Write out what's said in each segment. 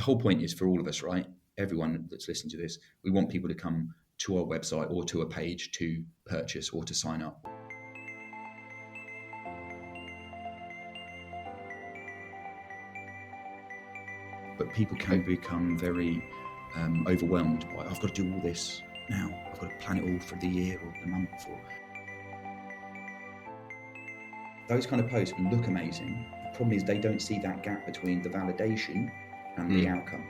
whole point is for all of us, right? Everyone that's listening to this, we want people to come to our website or to a page to purchase or to sign up. But people can become very overwhelmed by, I've got to do all this now. I've got to plan it all for the year or the month. Those kind of posts can look amazing. The problem is they don't see that gap between the validation and the outcome.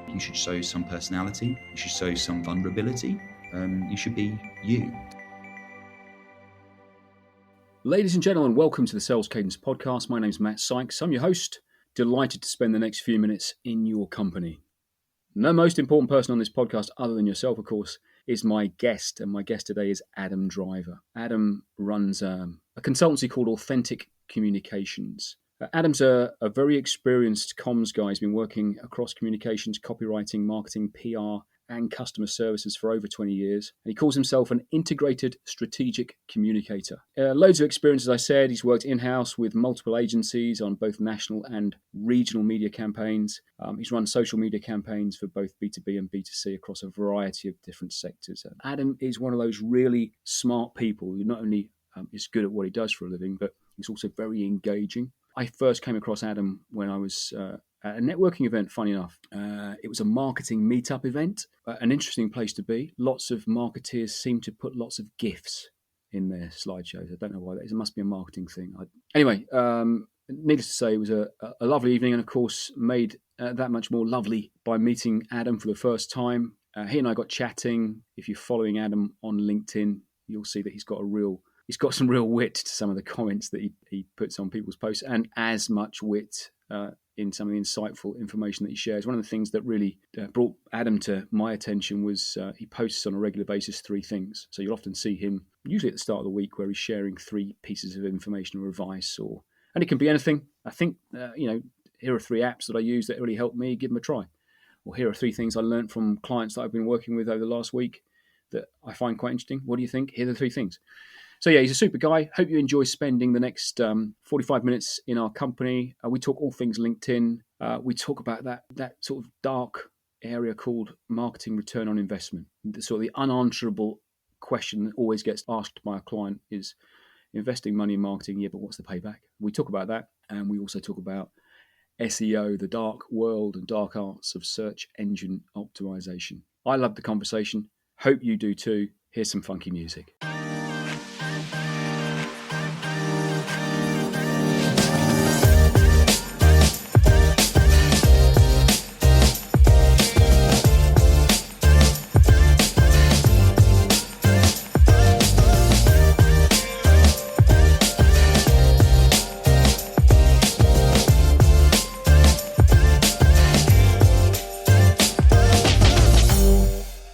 You should show some personality. You should show some vulnerability. You should be you. Ladies and gentlemen, welcome to the Sales Cadence Podcast. My name's Matt Sykes. I'm your host. Delighted to spend the next few minutes in your company. The most important person on this podcast, other than yourself, of course, is my guest. And my guest today is Adam Driver. Adam runs a consultancy called Authentic Communications. Adam's a very experienced comms guy. He's been working across communications, copywriting, marketing, PR, and customer services for over 20 years. And he calls himself an integrated strategic communicator. Loads of experience, as I said. He's worked in-house with multiple agencies on both national and regional media campaigns. He's run social media campaigns for both B2B and B2C across a variety of different sectors. Adam is one of those really smart people who not only is good at what he does for a living, but he's also very engaging. I first came across Adam when I was at a networking event, funny enough. It was a marketing meetup event, an interesting place to be. Lots of marketeers seem to put lots of GIFs in their slideshows. I don't know why that is. It must be a marketing thing. Anyway, needless to say, it was a lovely evening, and of course made that much more lovely by meeting Adam for the first time. He and I got chatting. If you're following Adam on LinkedIn, you'll see that he's got some real wit to some of the comments that he puts on people's posts, and as much wit in some of the insightful information that he shares. One of the things that really brought Adam to my attention was he posts on a regular basis 3 things. So you'll often see him, usually at the start of the week, where he's sharing 3 pieces of information or advice, and it can be anything. I think, here are 3 apps that I use that really helped me, give them a try. Or here are 3 things I learned from clients that I've been working with over the last week that I find quite interesting. What do you think? Here are the 3 things. So yeah, he's a super guy. Hope you enjoy spending the next 45 minutes in our company. We talk all things LinkedIn. We talk about that sort of dark area called marketing return on investment. The sort of the unanswerable question that always gets asked by a client is investing money in marketing, yeah, but what's the payback? We talk about that, and we also talk about SEO, the dark world and dark arts of search engine optimization. I love the conversation. Hope you do too. Here's some funky music.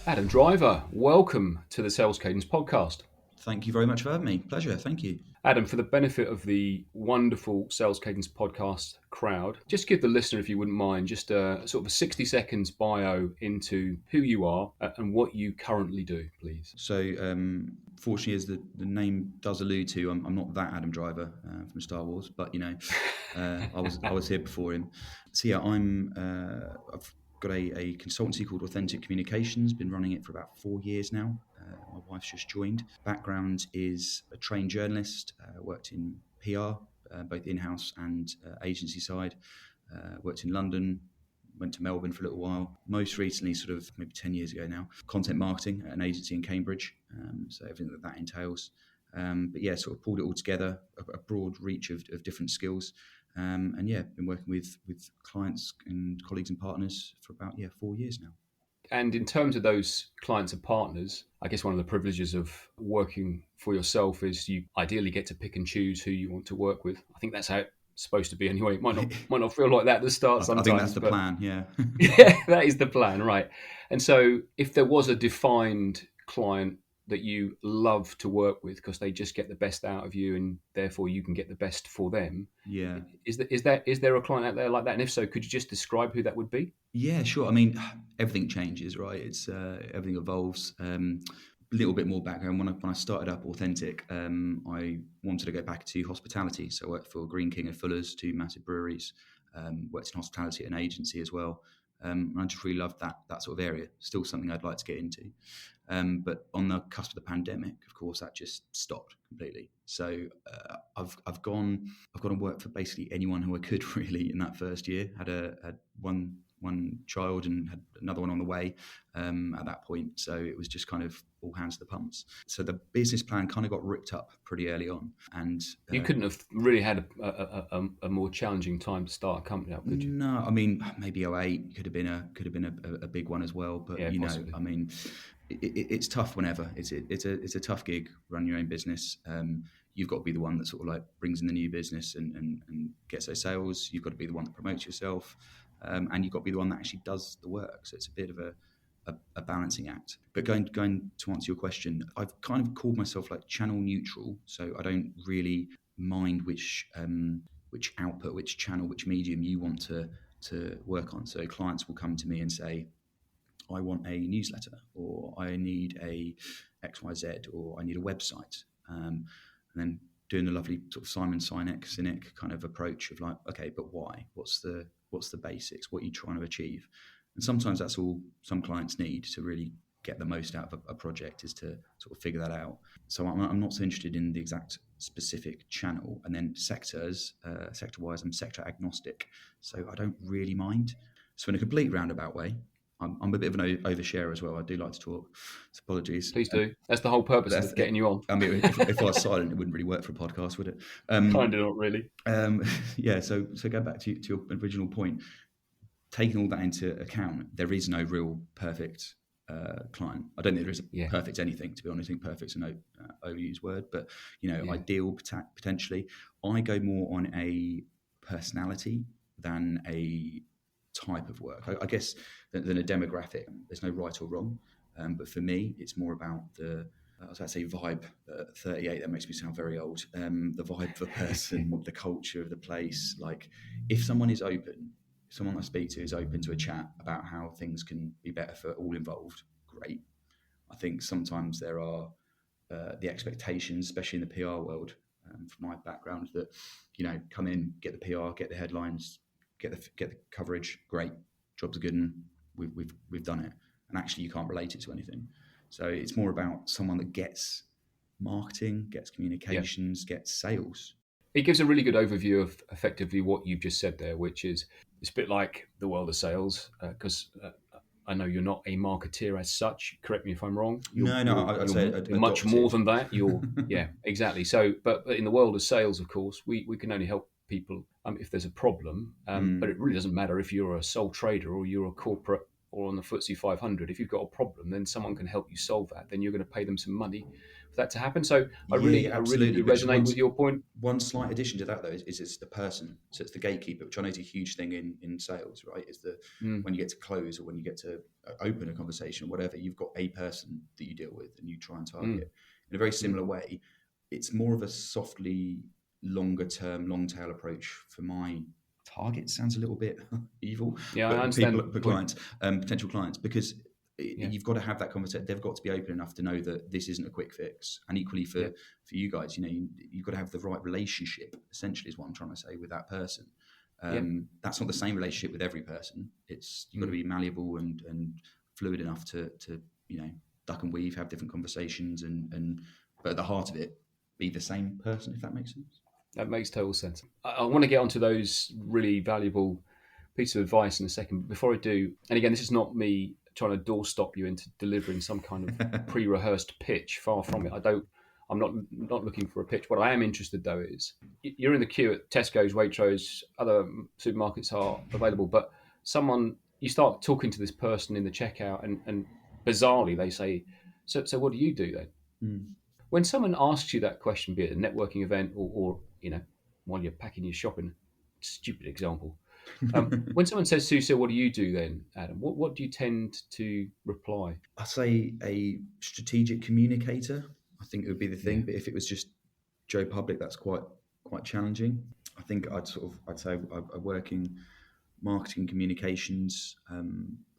Adam Driver, welcome to the Sales Cadence Podcast. Thank you very much for having me. Pleasure. Thank you. Adam, for the benefit of the wonderful Sales Cadence Podcast crowd, just give the listener, if you wouldn't mind, just a sort of a 60 seconds bio into who you are and what you currently do, please. So, fortunately, as the name does allude to, I'm not that Adam Driver from Star Wars, but I was here before him. So yeah, I've got a consultancy called Authentic Communications, been running it for about 4 years now. My wife's just joined. Background is a trained journalist, worked in PR, both in-house and agency side. Worked in London, went to Melbourne for a little while. Most recently, sort of maybe 10 years ago now, content marketing at an agency in Cambridge. So everything that entails. But yeah, sort of pulled it all together, a broad reach of different skills. And yeah, been working with clients and colleagues and partners for about 4 years now. And in terms of those clients and partners, I guess one of the privileges of working for yourself is you ideally get to pick and choose who you want to work with. I think that's how it's supposed to be anyway. It might not feel like that at the start sometimes. I think that's the plan, yeah. Yeah, that is the plan, right. And so if there was a defined client that you love to work with because they just get the best out of you and therefore you can get the best for them. Yeah. Is there a client out there like that? And if so, could you just describe who that would be? Yeah, sure. I mean, everything changes, right? It's everything evolves. little bit more background. When I started up Authentic, I wanted to go back to hospitality. So I worked for Green King and Fuller's, two massive breweries. Worked in hospitality at an agency as well. And I just really loved that sort of area. Still something I'd like to get into. But on the cusp of the pandemic, of course, that just stopped completely. So I've gone and worked for basically anyone who I could really in that first year. Had one child and had another one on the way at that point. So it was just kind of all hands to the pumps. So the business plan kind of got ripped up pretty early on. And you couldn't have really had a more challenging time to start a company up, could you? No, I mean maybe 08 could have been a big one as well. But Yeah, possibly. I mean, it's tough whenever it's a tough gig running your own business. You've got to be the one that sort of like brings in the new business and gets those sales. You've got to be the one that promotes yourself, and you've got to be the one that actually does the work. So it's a bit of a balancing act. But going to answer your question, I've kind of called myself like channel neutral. So I don't really mind which output, which channel, which medium you want to work on. So clients will come to me and say, I want a newsletter, or I need a XYZ, or I need a website. And then doing the lovely sort of Simon Sinek kind of approach of like, okay, but why? What's the basics? What are you trying to achieve? And sometimes that's all some clients need to really get the most out of a project, is to sort of figure that out. So I'm not so interested in the exact specific channel. And then sector-wise, I'm sector agnostic. So I don't really mind. So in a complete roundabout way, I'm a bit of an overshare as well. I do like to talk. So apologies. Please do. That's the whole purpose of getting you on. I mean, if I was silent, it wouldn't really work for a podcast, would it? Kind of not really. Yeah. So go back to your original point. Taking all that into account, there is no real perfect client. I don't think there is a perfect anything, to be honest. I think perfect's an overused word, but ideal potentially. I go more on a personality than a type of work, I guess, than a demographic. There's no right or wrong, but for me, it's more about I was about to say vibe. 38, that makes me sound very old. The vibe of the person, the culture of the place. Like, if someone is open, if someone I speak to is open to a chat about how things can be better for all involved, great. I think sometimes there are the expectations, especially in the PR world, from my background, that come in, get the PR, get the headlines, get the coverage, great, jobs are good, and we've done it. And actually, you can't relate it to anything. So it's more about someone that gets marketing, gets communications, gets sales. It gives a really good overview of effectively what you've just said there, which is it's a bit like the world of sales, because I know you're not a marketeer as such. Correct me if I'm wrong. I'd say you're much more than that. Yeah, exactly. So, but in the world of sales, of course, we can only help people if there's a problem. But it really doesn't matter if you're a sole trader or you're a corporate or on the FTSE 500. If you've got a problem, then someone can help you solve that. Then you're going to pay them some money for that to happen. So I really resonate with your point. One slight addition to that, though, is it's the person. So it's the gatekeeper, which I know is a huge thing in sales, right? Is that when you get to close or when you get to open a conversation or whatever, you've got a person that you deal with and you try and target. In a very similar way, it's more of a softly longer term, long tail approach for my target. Sounds a little bit evil. Yeah, I understand. Potential clients, because you've got to have that conversation. They've got to be open enough to know that this isn't a quick fix. And equally for you guys, you've got to have the right relationship, essentially, is what I'm trying to say, with that person. That's not the same relationship with every person. You've got to be malleable and fluid enough to duck and weave, have different conversations, but at the heart of it, be the same person, if that makes sense. That makes total sense. I want to get onto those really valuable pieces of advice in a second. But before I do, and again, this is not me trying to doorstop you into delivering some kind of pre-rehearsed pitch. Far from it. I'm not looking for a pitch. What I am interested, though, is you're in the queue at Tesco's, Waitrose, other supermarkets are available, but you start talking to this person in the checkout, and bizarrely they say, "So what do you do then?" When someone asks you that question, be it a networking event or while you're packing your shopping, stupid example. When someone says, "So what do you do then, Adam?" What do you tend to reply? I'd say a strategic communicator. I think it would be the thing. But if it was just Joe Public, that's quite challenging. I think I'd say I work in marketing communications,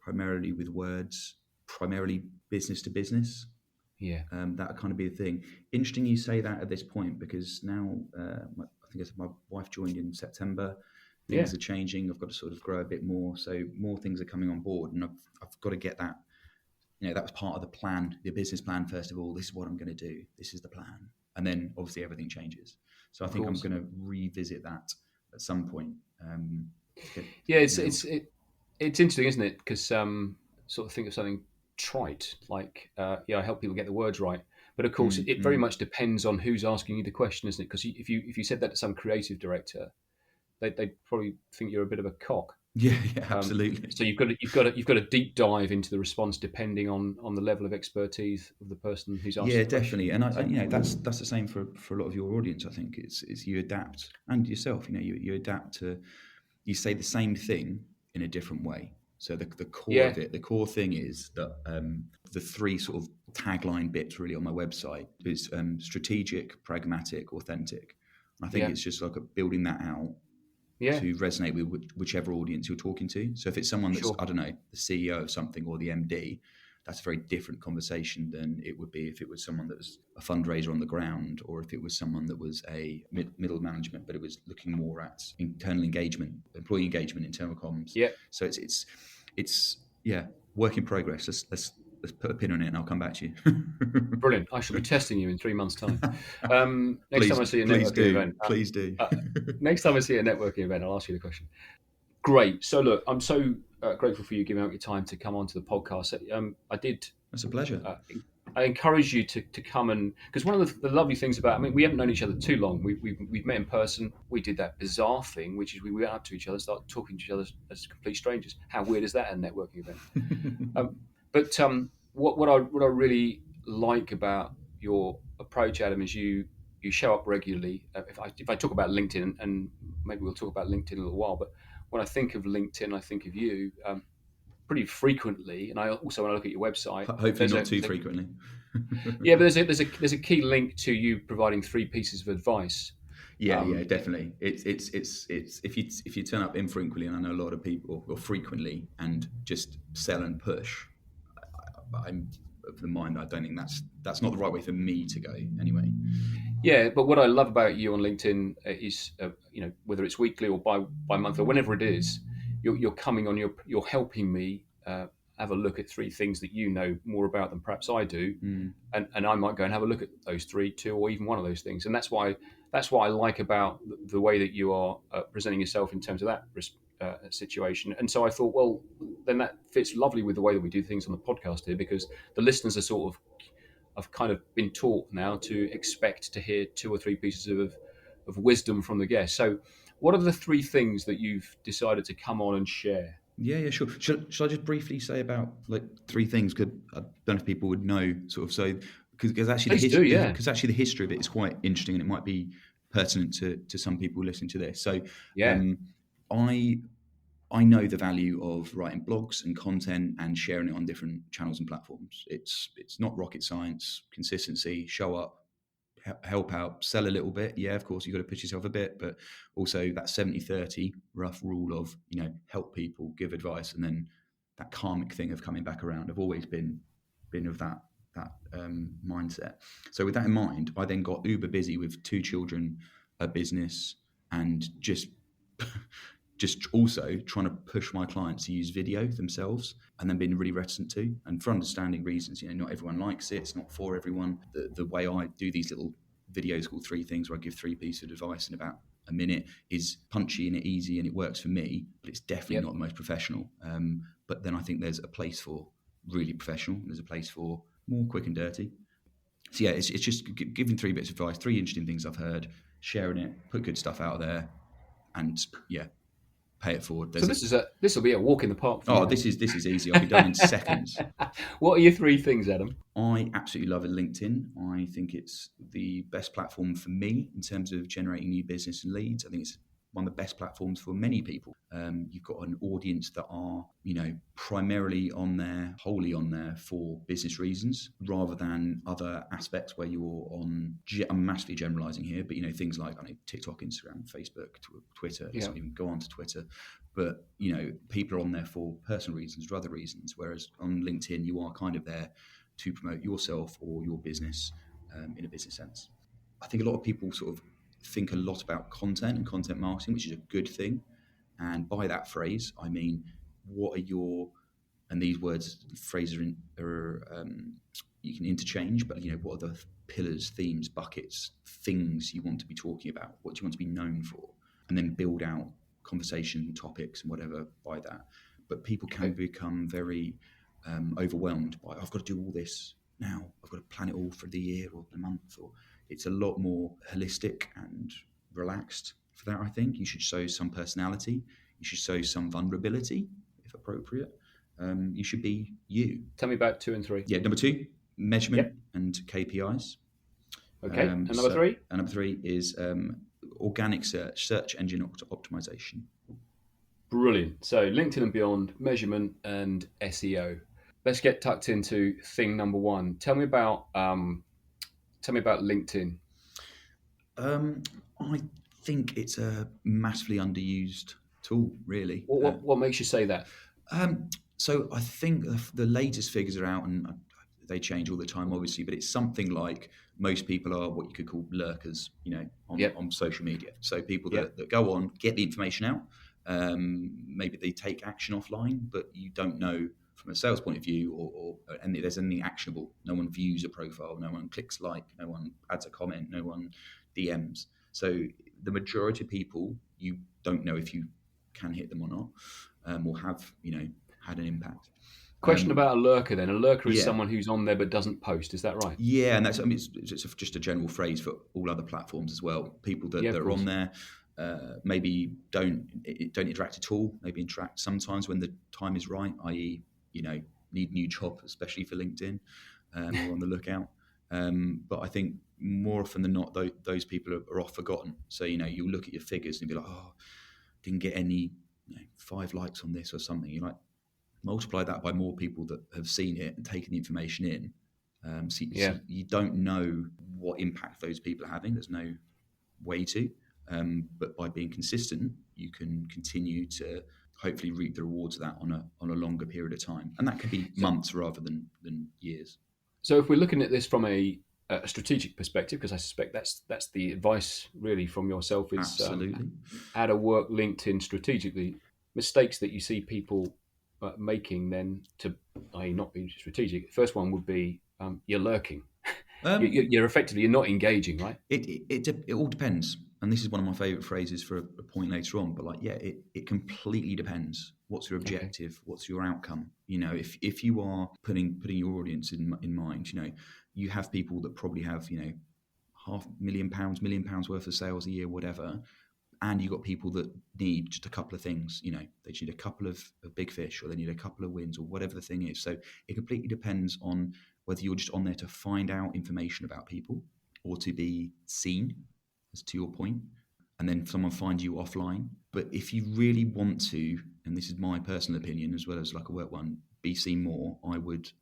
primarily with words, primarily business to business. Yeah. That would kind of be the thing. Interesting you say that at this point, because now I think my wife joined in September. Yeah. Things are changing. I've got to sort of grow a bit more, so more things are coming on board, and I've got to get that. That was part of the plan, the business plan. First of all, this is what I'm going to do. This is the plan, and then obviously everything changes. So I Of think I'm course. going to revisit that at some point. Yeah, Get nailed. it's interesting, isn't it? Because sort of think of something trite like I help people get the words right, but of course it very much depends on who's asking you the question, isn't it? Because if you said that to some creative director, they'd probably think you're a bit of a cock. Yeah, absolutely. So you've got to deep dive into the response depending on the level of expertise of the person who's Yeah, asking the question. definitely, and So, that's the same for a lot of your audience. I think it's you adapt, and yourself. You adapt to, you say the same thing in a different way. So the core yeah, of it, the core thing is that the three sort of tagline bits really on my website is strategic, pragmatic, authentic. And I think yeah, it's just like building that out yeah, to resonate with whichever audience you're talking to. So if it's someone that's, sure. I don't know, the CEO of something or the MD, that's a very different conversation than it would be if it was someone that was a fundraiser on the ground, or if it was someone that was a middle management, but it was looking more at internal engagement, employee engagement, internal comms. Yeah, So it's yeah, work in progress. Let's put a pin on it, and I'll come back to you. brilliant. I shall be testing you in 3 months' time. Next time please, I see a please networking do, event, please do. next time I see a networking event, I'll ask you the question. Great. So look, I'm so grateful for you giving up your time to come onto the podcast. I did. That's a pleasure. I encourage you to come and because one of the lovely things about we haven't known each other too long. We've met in person. We did that bizarre thing, which is we went up to each other, started talking to each other as complete strangers. How weird is that at a networking event? But what I really like about your approach, Adam, is you show up regularly. If I talk about LinkedIn, and maybe we'll talk about LinkedIn in a little while, but when I think of LinkedIn, I think of you pretty frequently, and I also when I look at your website, Hopefully not too frequently. yeah, but there's a key link to you providing 3 pieces of advice. Yeah, Um, definitely. It's if you turn up infrequently, and I know a lot of people, or frequently, and just sell and push. I'm of the mind. I don't think that's not the right way for me to go. Anyway. Yeah, but what I love about you on LinkedIn is, whether it's weekly or by month or whenever it is, you're coming on, you're helping me have a look at 3 things that you know more about than perhaps I do, and I might go and have a look at those 3, 2, or even one of those things, and that's what I like about the way that you are presenting yourself in terms of that situation. And so I thought, well, then that fits lovely with the way that we do things on the podcast here, because the listeners are sort of I've kind of been taught now to expect to hear 2 or 3 pieces of wisdom from the guest. So, what are the 3 things that you've decided to come on and share? Yeah, sure. Should I just briefly say about like 3 things? Because I don't know if people would know sort of. So because actually Please do, yeah, the history of it is quite interesting, and it might be pertinent to some people listening to this. So yeah, I I know the value of writing blogs and content and sharing it on different channels and platforms. It's not rocket science. Consistency, show up, help out, sell a little bit. Yeah, of course, you've got to push yourself a bit, but also that 70-30 rough rule of, help people, give advice, and then that karmic thing of coming back around. I've always been of that mindset. So with that in mind, I then got uber busy with 2 children, a business, and just also trying to push my clients to use video themselves, and then being really reticent to, and for understanding reasons. Not everyone likes it. It's not for everyone. The way I do these little videos called 3 things, where I give 3 pieces of advice in about a minute, is punchy and easy, and it works for me, but it's definitely yep. not the most professional. But then I think there's a place for really professional. There's a place for more quick and dirty. So yeah, it's just giving 3 bits of advice, 3 interesting things I've heard, sharing it, put good stuff out there, and yeah, pay it forward. So this will be a walk in the park for you. This is easy. I'll be done in seconds. What are your 3 things, Adam? I absolutely love LinkedIn. I think it's the best platform for me in terms of generating new business and leads. I think it's one of the best platforms for many people. You've got an audience that are, primarily wholly on there for business reasons, rather than other aspects where you're on. I'm massively generalizing here, but things like TikTok, Instagram, Facebook, Twitter. Let's not even go on to Twitter. But people are on there for personal reasons or other reasons. Whereas on LinkedIn, you are kind of there to promote yourself or your business in a business sense. I think a lot of people sort of think a lot about content and content marketing, which is a good thing. And by that phrase, I mean, what are your, and these phrases are you can interchange, but what are the pillars, themes, buckets, things you want to be talking about? What do you want to be known for? And then build out conversation topics and whatever by that. But people can become very overwhelmed by, I've got to do all this now. I've got to plan it all for the year or the month. Or it's a lot more holistic and relaxed for that. I think you should show some personality. You should show some vulnerability, if appropriate. You should be you. Tell me about 2 and 3. Yeah, number 2, measurement and KPIs. Okay, and number 3? And number 3 is organic search engine optimization. Brilliant. So LinkedIn and beyond, measurement and SEO. Let's get tucked into thing number 1. Tell me about LinkedIn. I think it's a massively underused tool, really. What makes you say that? So I think the latest figures are out, and they change all the time, obviously, but it's something like most people are what you could call lurkers, on social media. So people that go on, get the information out, maybe they take action offline, but you don't know from a sales point of view or there's anything actionable. No one views a profile, no one clicks like, no one adds a comment, no one DMs. So the majority of people, you don't know if you can hit them or not, or have, had an impact. Question about a lurker then. A lurker is someone who's on there but doesn't post. Is that right? Yeah, and it's just a general phrase for all other platforms as well. People that are on there maybe don't interact at all, maybe interact sometimes when the time is right, i.e., need new job, especially for LinkedIn, or on the lookout. But I think more often than not, those people are off forgotten. So, you look at your figures and be like, oh, didn't get any 5 likes on this or something. You multiply that by more people that have seen it and taken the information in. So you don't know what impact those people are having. There's no way to. But by being consistent, you can continue to hopefully reap the rewards of that on a longer period of time. And that could be months rather than years. So if we're looking at this from a strategic perspective, because I suspect that's the advice really from yourself, is absolutely how to work LinkedIn strategically. Mistakes that you see people making then to not being strategic. First one would be you're lurking. You're effectively not engaging, right? It all depends, and this is one of my favourite phrases for a point later on. But it completely depends. What's your objective? Okay. What's your outcome? If you are putting your audience in mind, you have people that probably have £500,000, £1 million worth of sales a year, whatever. And you've got people that need just a couple of things, they just need a couple of big fish, or they need a couple of wins, or whatever the thing is. So it completely depends on whether you're just on there to find out information about people or to be seen, as to your point, and then someone finds you offline. But if you really want to, and this is my personal opinion as well as like a work one, be seen more, I would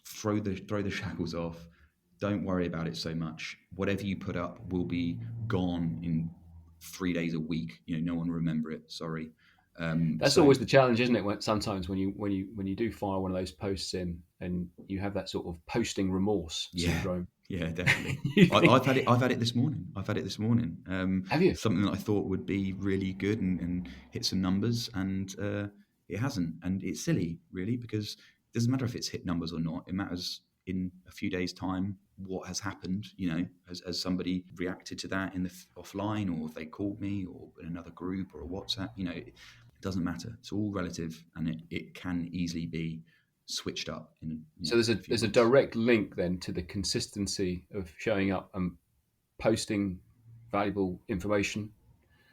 throw the shackles off. Don't worry about it so much. Whatever you put up will be gone in 3 days a week. No one will remember it. Sorry. That's always the challenge, isn't it? Sometimes when you do fire one of those posts in, and you have that sort of posting remorse syndrome. Yeah, definitely. I've had it this morning. Have you? Something that I thought would be really good and hit some numbers, and it hasn't. And it's silly, really, because it doesn't matter if it's hit numbers or not. It matters in a few days' time what has happened. Has somebody reacted to that in the offline, or if they called me, or in another group, or a WhatsApp. It doesn't matter. It's all relative, and it can easily be switched up. So there's a direct link then to the consistency of showing up and posting valuable information.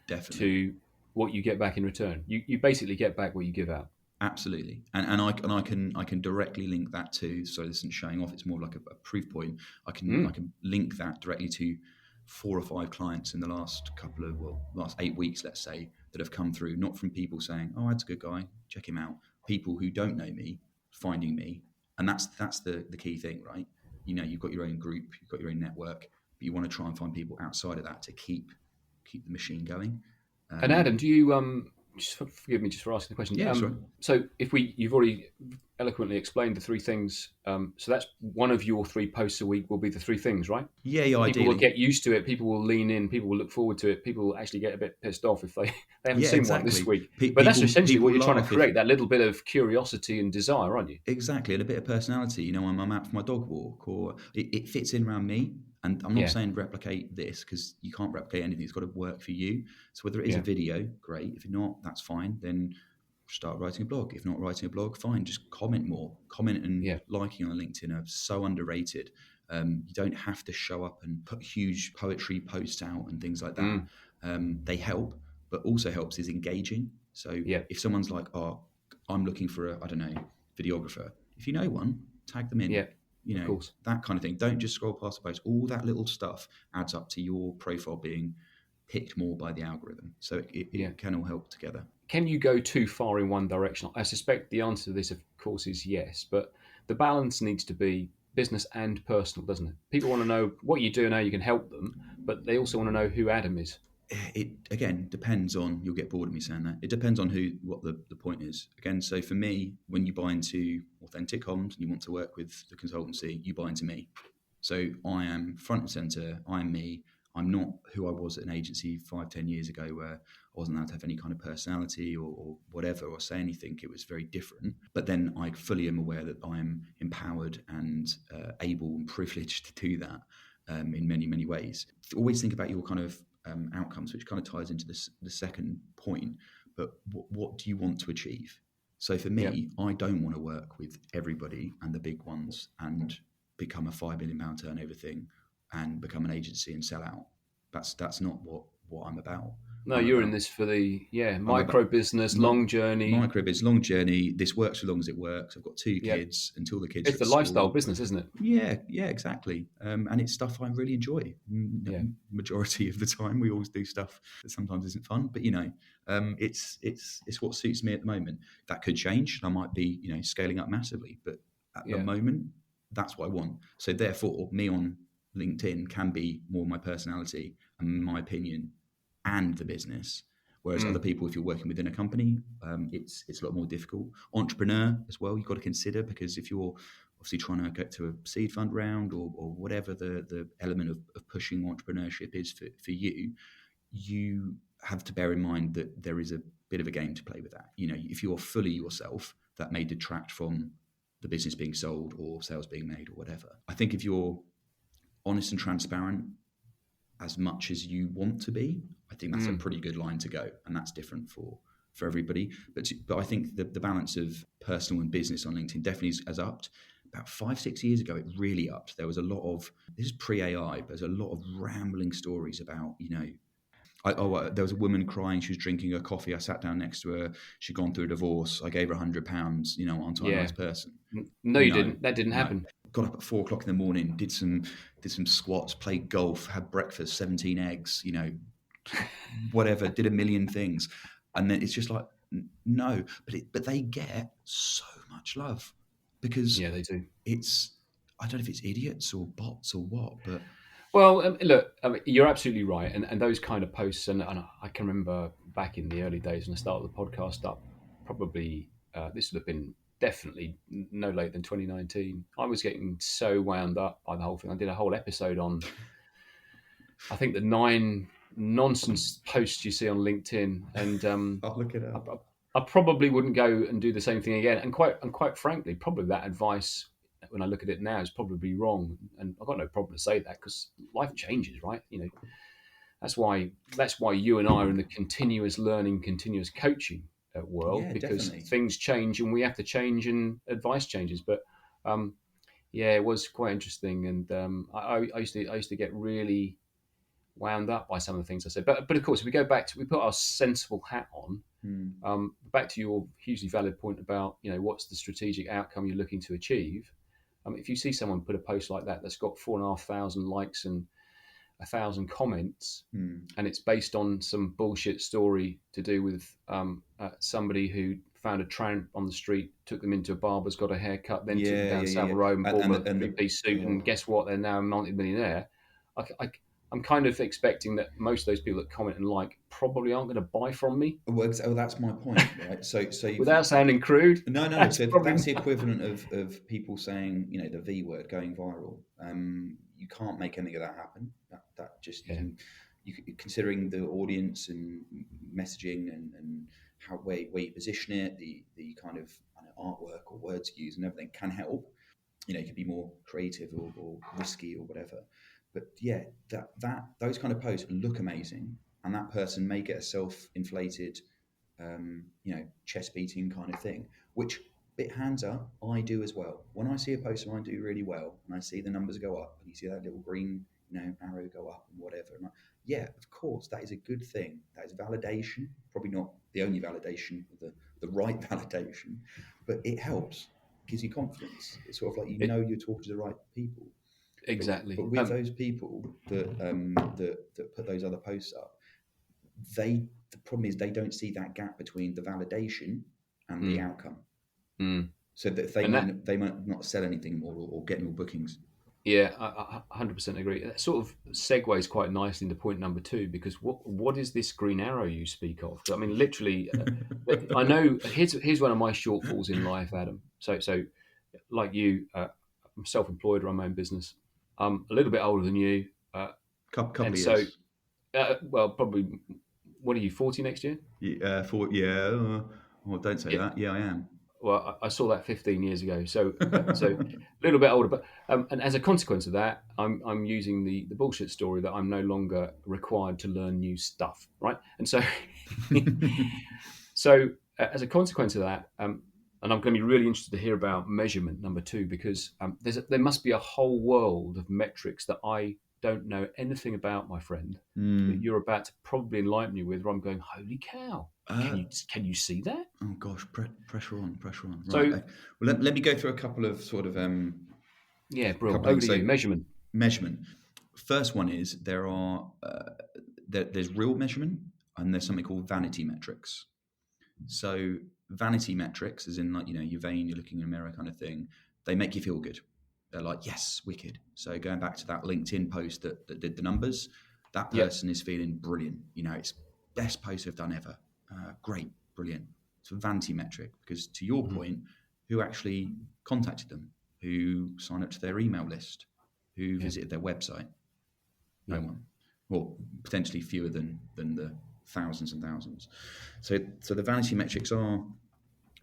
Definitely. To what you get back in return. You basically get back what you give out. Absolutely, and I can directly link that to. So this isn't showing off; it's more like a proof point. I can link that directly to 4 or 5 clients in the last last 8 weeks, let's say, that have come through. Not from people saying, "Oh, that's a good guy, check him out." People who don't know me finding me, and that's the key thing, right? You've got your own group, you've got your own network, but you want to try and find people outside of that to keep the machine going. And Adam, do you just forgive me just for asking the question. Yeah, sorry. So you've already eloquently explained the three things. So that's one of your 3 posts a week will be the 3 things, right? Yeah, People ideally. will get used to it. People will lean in. People will look forward to it. People will actually get a bit pissed off if they haven't Yeah, seen one this exactly. week. But that's essentially what you're trying to laugh create, that little bit of curiosity and desire, aren't you? Exactly, and a bit of personality. You know, I'm out for my dog walk, or it fits in around me. And I'm not Yeah. saying replicate this, because you can't replicate anything. It's got to work for you. So whether it is Yeah. a video, great. If not, that's fine. Then start writing a blog. If not writing a blog, fine. Just comment more. Comment and liking on LinkedIn are so underrated. You don't have to show up and put huge poetry posts out and things like that. They help, but also helps is engaging. So if someone's like, oh, I'm looking for a, I don't know, videographer. If you know one, tag them in. Yeah, you know, of course. That kind of thing. Don't just scroll past the post. All that little stuff adds up to your profile being picked more by the algorithm. So it can all help together. Can you go too far in one direction? I suspect the answer to this, of course, is yes. But the balance needs to be business and personal, doesn't it? People want to know what you do and how you can help them, but they also want to know who Adam is. It again depends on, you'll get bored of me saying that, it depends on what the point is. Again, so for me, when you buy into authentic comms and you want to work with the consultancy, you buy into me. So I am front and center, I'm me. I'm not who I was at an agency 5-10 years ago, where I wasn't allowed to have any kind of personality or whatever, or say anything. It was very different. But then I fully am aware that I'm empowered and able and privileged to do that in many, many ways. Always think about your kind of outcomes, which kind of ties into the second point. But what do you want to achieve? So for me, I don't want to work with everybody and the big ones and become a £5 million turnover thing and become an agency and sell out. That's not what I'm about. No, you're in this for the micro business, long journey. Micro business, long journey. This works as long as it works. I've got 2 kids until the kids. It's the lifestyle business, isn't it? Yeah, exactly. And it's stuff I really enjoy. Majority of the time, we always do stuff that sometimes isn't fun, but it's what suits me at the moment. That could change. I might be scaling up massively, but at the moment, that's what I want. So therefore, me on LinkedIn can be more my personality and my opinion and the business. Whereas other people, if you're working within a company, it's a lot more difficult. Entrepreneur as well, you've got to consider, because if you're obviously trying to get to a seed fund round or whatever the element of pushing entrepreneurship is for you, you have to bear in mind that there is a bit of a game to play with that. If you're fully yourself, that may detract from the business being sold or sales being made or whatever. I think if you're honest and transparent as much as you want to be, I think that's a pretty good line to go, and that's different for everybody. But I think the balance of personal and business on LinkedIn definitely has upped. About 5-6 years ago, it really upped. There was a lot of, this is pre-AI, but there's a lot of rambling stories about, there was a woman crying. She was drinking her coffee. I sat down next to her. She'd gone through a divorce. I gave her £100. Aren't I a nice person? No, you didn't. That didn't happen. Got up at 4:00 in the morning, did some squats, played golf, had breakfast, 17 eggs, whatever, did a million things. And then it's just like, no, but they get so much love because they do. I don't know if it's idiots or bots or what, but. Well, look, you're absolutely right. And those kind of posts, and I can remember back in the early days when I started the podcast up, probably this would have been definitely no later than 2019. I was getting so wound up by the whole thing. I did a whole episode on, I think, the 9 nonsense posts you see on LinkedIn. And I'll look it up. I probably wouldn't go and do the same thing again. And quite frankly, probably that advice, when I look at it now, is probably wrong, and I've got no problem to say that, because life changes, right? That's why you and I are in the continuous learning, continuous coaching world, because definitely. Things change and we have to change, and advice changes. But it was quite interesting, and I used to get really wound up by some of the things I said. But of course, if we go back to, we put our sensible hat on. Back to your hugely valid point about what's the strategic outcome you're looking to achieve. If you see someone put a post like that that's got 4,500 likes and 1,000 comments, and it's based on some bullshit story to do with somebody who found a tramp on the street, took them into a barber's, got a haircut, then took them down Savile Road and bought them a 3-piece suit, and guess what? They're now a multi-millionaire. I'm kind of expecting that most of those people that comment and like probably aren't going to buy from me. Well, that's my point, right? So Without sounding crude, no. that's So probably that's the not. equivalent of people saying, the V word going viral. You can't make anything of that happen. That just Yeah. considering the audience and messaging and how where you position it, the kind of artwork or words you use and everything can help. You could be more creative or risky or whatever. But yeah, that those kind of posts look amazing, and that person may get a self-inflated, chest beating kind of thing, which bit hands up, I do as well. When I see a post and I do really well, and I see the numbers go up, and you see that little green, arrow go up and whatever, and yeah, of course, that is a good thing. That is validation. Probably not the only validation, the right validation, but it helps. Gives you confidence. It's sort of like you're talking to the right people. Exactly. But with those people that put those other posts up, the problem is they don't see that gap between the validation and the outcome. So that they might not sell anything more or get more bookings. Yeah, I 100% agree. That sort of segues quite nicely into point number 2, because what is this green arrow you speak of? I mean, literally, I know. Here's one of my shortfalls in life, Adam. So like you, I'm self-employed, run my own business. I'm a little bit older than you, Couple and of so, years. well, probably. What are you, 40 next year? Well, don't say that. Yeah, I am. Well, I saw that 15 years ago, so a little bit older. But and as a consequence of that, I'm using the bullshit story that I'm no longer required to learn new stuff, right? And so as a consequence of that, and I'm going to be really interested to hear about measurement number 2, because there must be a whole world of metrics that I don't know anything about, my friend, that you're about to probably enlighten me with. Where I'm going, holy cow! Can you see that? Oh gosh, pressure on. So, Right. Well, let me go through a couple of sort of yeah, bro, couple of over things. to So you. measurement. First one is there's real measurement and there's something called vanity metrics. So vanity metrics, as in like you're vain, you're looking in a mirror kind of thing. They make you feel good. They're like, yes, wicked. So going back to that LinkedIn post that did the numbers, that Yep. person is feeling brilliant. It's best post they've done ever. Great, brilliant. It's a vanity metric because, to your point, who actually contacted them, who signed up to their email list, who visited their website? No one. Well, potentially fewer than the thousands and thousands. So the vanity metrics are a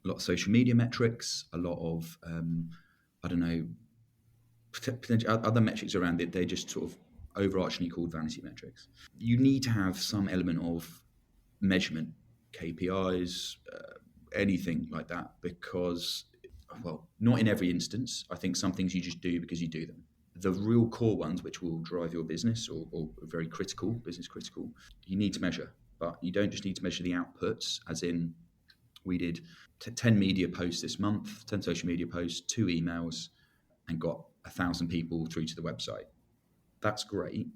lot of social media metrics, a lot of I don't know, potential other metrics around it. They're just sort of overarchingly called vanity metrics. You need to have some element of measurement, KPIs, anything like that, because, well, not in every instance. I think some things you just do because you do them. The real core ones, which will drive your business or very critical, business critical, you need to measure. But you don't just need to measure the outputs, as in we did 10 media posts this month, 10 social media posts, 2 emails, and got 1,000 people through to the website. That's great.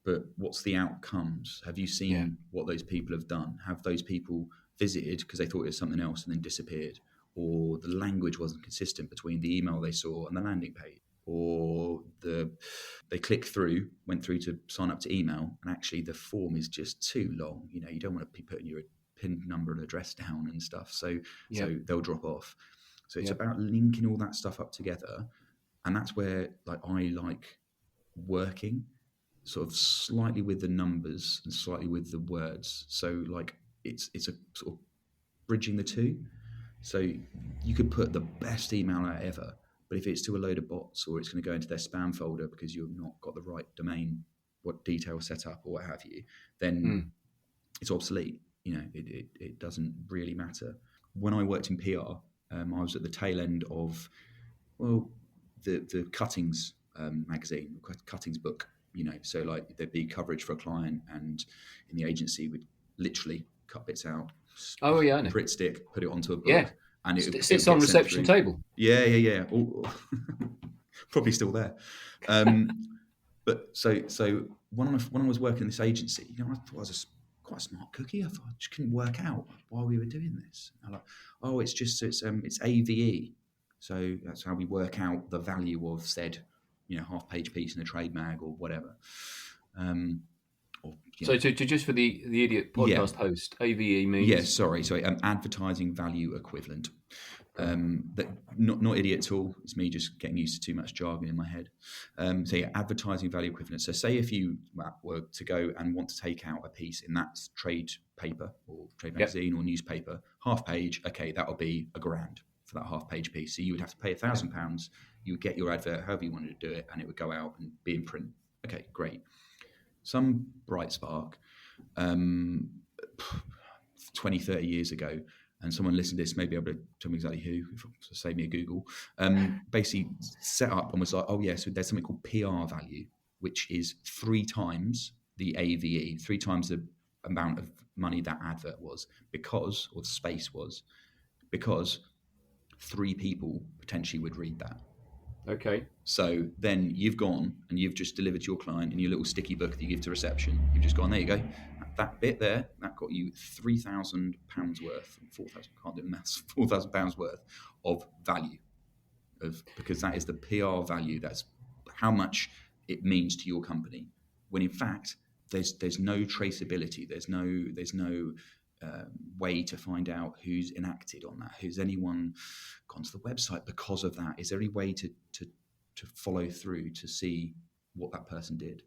But what's the outcomes? Have you seen what those people have done? Have those people visited because they thought it was something else and then disappeared? Or the language wasn't consistent between the email they saw and the landing page? Or they clicked through, went through to sign up to email, and actually the form is just too long. You don't want to be putting your PIN number and address down and stuff. So they'll drop off. So it's about linking all that stuff up together. And that's where I like working sort of slightly with the numbers and slightly with the words. So it's a sort of bridging the two. So you could put the best email out ever, but if it's to a load of bots or it's going to go into their spam folder because you've not got the right domain, what details set up or what have you, then it's obsolete. It doesn't really matter. When I worked in PR, I was at the tail end of the Cuttings magazine, Cuttings book. So there'd be coverage for a client, and in the agency we'd literally cut bits out. Oh yeah, I know. Pritt stick, put it onto a book, Yeah, and it sits would on get sent reception through. table. Yeah. Probably still there. But so when I was working in this agency, I thought I was quite a smart cookie. I thought I just couldn't work out why we were doing this. I'm like, it's AVE. So that's how we work out the value of said, half-page piece in a trade mag or whatever. Or, So to just for the idiot podcast host, AVE means sorry, advertising value equivalent. That not idiot at all. It's me just getting used to too much jargon in my head. Advertising value equivalent. So say if you were to go and want to take out a piece in that trade paper or trade magazine or newspaper, half page, okay, that'll be £1,000 for that half page piece. So you would have to pay £1,000. You would get your advert however you wanted to do it, and it would go out and be in print. Okay, great. Some bright spark 20, 30 years ago, and someone listened to this, maybe able to tell me exactly who, if save me a Google, basically set up and was like, oh yeah, so there's something called PR value, which is 3 times the AVE, 3 times the amount of money that advert was, because 3 people potentially would read that. Okay. So then you've gone and you've just delivered to your client in your little sticky book that you give to reception. You've just gone, there you go. That bit there, that got you £3,000 worth, 4,000, can't do the maths, £4,000 worth of value, because that is the PR value. That's how much it means to your company. When in fact, there's no traceability. There's no way to find out who's enacted on that. Has anyone gone to the website because of that? Is there any way to follow through to see what that person did?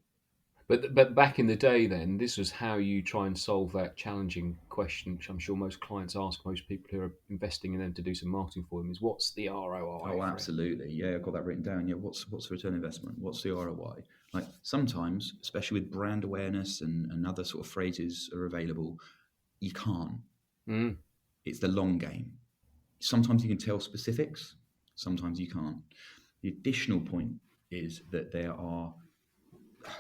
But back in the day, then this was how you try and solve that challenging question, which I'm sure most clients ask most people who are investing in them to do some marketing for them: is what's the ROI? Oh, absolutely. Yeah, I've got that written down. Yeah, what's the return investment? What's the ROI? Like sometimes, especially with brand awareness and other sort of phrases are available, you can't. It's the long game. Sometimes you can tell specifics, sometimes you can't. The additional point is that there are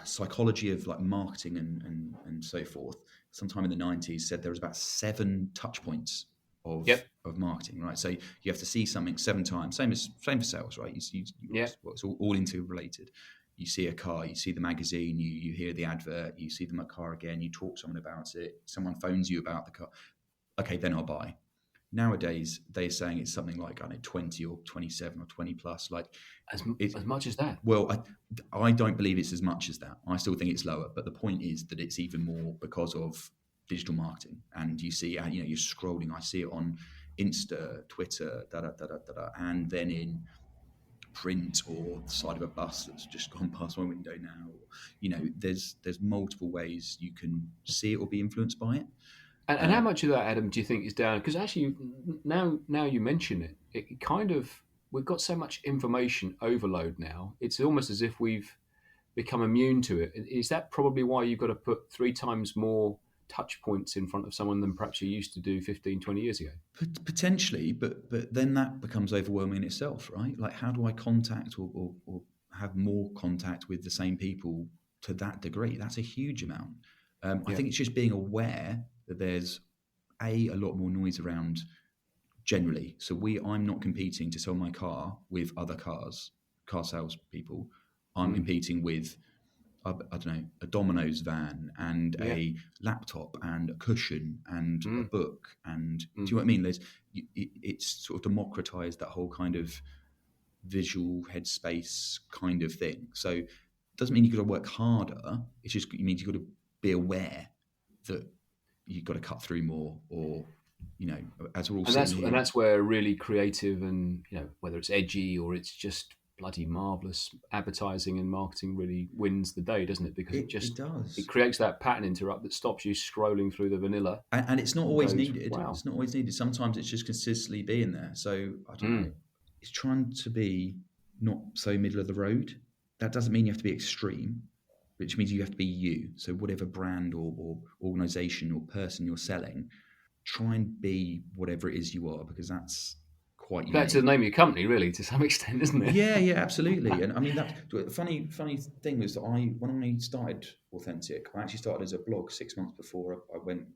psychology of like marketing and so forth. Sometime in the 90s said there was about 7 touch points of marketing, right? So you have to see something 7 times. Same for sales, right? It's all interrelated. You see a car, you see the magazine, you hear the advert, you see the car again, you talk to someone about it, someone phones you about the car. Okay, then I'll buy. Nowadays, they're saying it's something like, I don't know, 20 or 27 or 20 plus. Like as much as that? Well, I don't believe it's as much as that. I still think it's lower. But the point is that it's even more because of digital marketing. And you see, you're scrolling. I see it on Insta, Twitter, and then in print or the side of a bus that's just gone past my window now. There's multiple ways you can see it or be influenced by it. And how much of that, Adam, do you think is down? Because actually, now you mention it, it kind of, we've got so much information overload now. It's almost as if we've become immune to it. Is that probably why you've got to put 3 times more touch points in front of someone than perhaps you used to do 15, 20 years ago? Potentially, but then that becomes overwhelming in itself, right? Like, how do I contact or have more contact with the same people to that degree? That's a huge amount. I think it's just being aware that there's a lot more noise around generally. So I'm not competing to sell my car with other car sales people. I'm competing with, I don't know, a Domino's van and a laptop and a cushion and a book. And do you know what I mean? It's sort of democratized that whole kind of visual headspace kind of thing. So it doesn't mean you've got to work harder. It means you've got to be aware that you've got to cut through more, or as we're all sitting here. And that's where really creative and whether it's edgy or it's just bloody marvelous advertising and marketing really wins the day, doesn't it? Because it does. It creates that pattern interrupt that stops you scrolling through the vanilla. And it's not always needed. Wow. It's not always needed. Sometimes it's just consistently being there. So I don't know. It's trying to be not so middle of the road. That doesn't mean you have to be extreme, which means you have to be you. So whatever brand or organization or person you're selling, try and be whatever it is you are, because that's quite unique. That's the name of your company, really, to some extent, isn't it? Yeah, absolutely. And I mean, that funny thing was that when I started Authentic, I actually started as a blog 6 months before I went